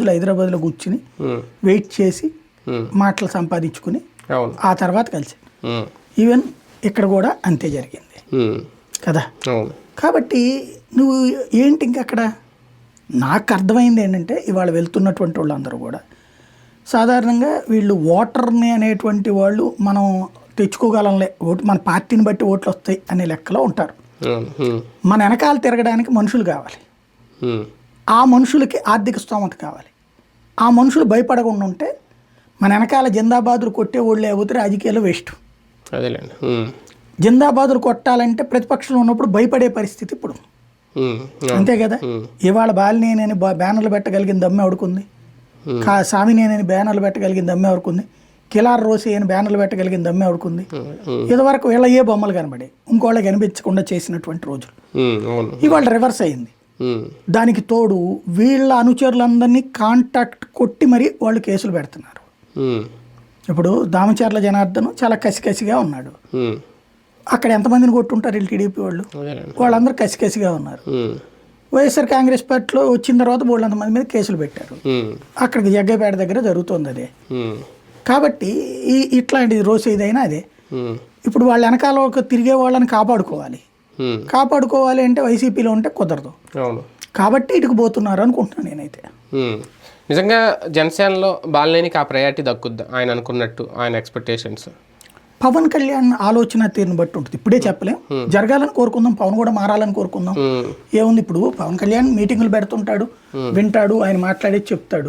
హైదరాబాద్లో కూర్చుని వెయిట్ చేసి మాటలు సంపాదించుకుని ఆ తర్వాత కలిసి ఈవెన్ ఇక్కడ కూడా అంతే జరిగింది కదా. కాబట్టి నువ్వు ఏంటి ఇంక అక్కడ నాకు అర్థమైంది ఏంటంటే ఇవాళ వెళ్తున్నటువంటి వాళ్ళందరూ కూడా సాధారణంగా వీళ్ళు ఓటర్ని అనేటువంటి వాళ్ళు మనం తెచ్చుకోగలంలే ఓటు మన పార్టీని బట్టి ఓట్లు వస్తాయి అనే లెక్కలో ఉంటారు. మన వెనకాల తిరగడానికి మనుషులు కావాలి, ఆ మనుషులకి ఆర్థిక స్తోమత కావాలి. ఆ మనుషులు భయపడకుండా ఉంటే మన వెనకాల జిందాబాదులు కొట్టేవాళ్ళు లేకపోతే రాజకీయాలు వేస్ట్. జిందాబాదులు కొట్టాలంటే ప్రతిపక్షంలో ఉన్నప్పుడు భయపడే పరిస్థితి ఇప్పుడు అంతే కదా. ఇవాళ బాలినేనని బ్యానర్లు పెట్టగలిగిన దమ్మె ఎవడుకుంది, సామినేనని బ్యానర్లు పెట్టగలిగిన దమ్మె ఎవరుకుంది, కిలార్ రోసి అని బ్యానర్లు పెట్టగలిగిన దమ్మె ఎవడుకుంది. ఇదివరకు వీళ్ళ ఏ బొమ్మలు కనబడి ఇంకోళ్ళకి కనిపించకుండా చేసినటువంటి రోజులు ఇవాళ రివర్స్ అయింది. దానికి తోడు వీళ్ళ అనుచరులందరినీ కాంటాక్ట్ కొట్టి మరి వాళ్ళు కేసులు పెడుతున్నారు. ఇప్పుడు దామచర్ల జనార్దన్ చాలా కసికసిగా ఉన్నాడు, అక్కడ ఎంతమందిని కొట్టుంటారు వీళ్ళు టీడీపీ వాళ్ళు, వాళ్ళందరూ కసికసిగా ఉన్నారు. వైఎస్ఆర్ కాంగ్రెస్ పార్టీలో వచ్చిన తర్వాత వాళ్ళంతమంది మీద కేసులు పెట్టారు. అక్కడికి జగ్గపేట దగ్గర జరుగుతుంది అదే. కాబట్టి ఇట్లాంటిది రోజు ఏదైనా అదే. ఇప్పుడు వాళ్ళ వెనకాల తిరిగే వాళ్ళని కాపాడుకోవాలి అంటే వైసీపీలో ఉంటే కుదరదు. కాబట్టి ఇటుకు పోతున్నారు అనుకుంటున్నాను నేనైతే. నిజంగా జనసేనలో బాలినేనికి ఆ ప్రయారిటీ దక్కుద్దా ఆయన అనుకున్నట్టు, ఆయన ఎక్స్పెక్టేషన్స్? పవన్ కళ్యాణ్ ఆలోచన తీరుని బట్టి ఉంటుంది. ఇప్పుడే చెప్పలేం, జరగాలని కోరుకుందాం, పవన్ కూడా మారాలని కోరుకుందాం. ఏముంది ఇప్పుడు పవన్ కళ్యాణ్ మీటింగులు పెడుతుంటాడు, వింటాడు, ఆయన మాట్లాడేది చెప్తాడు.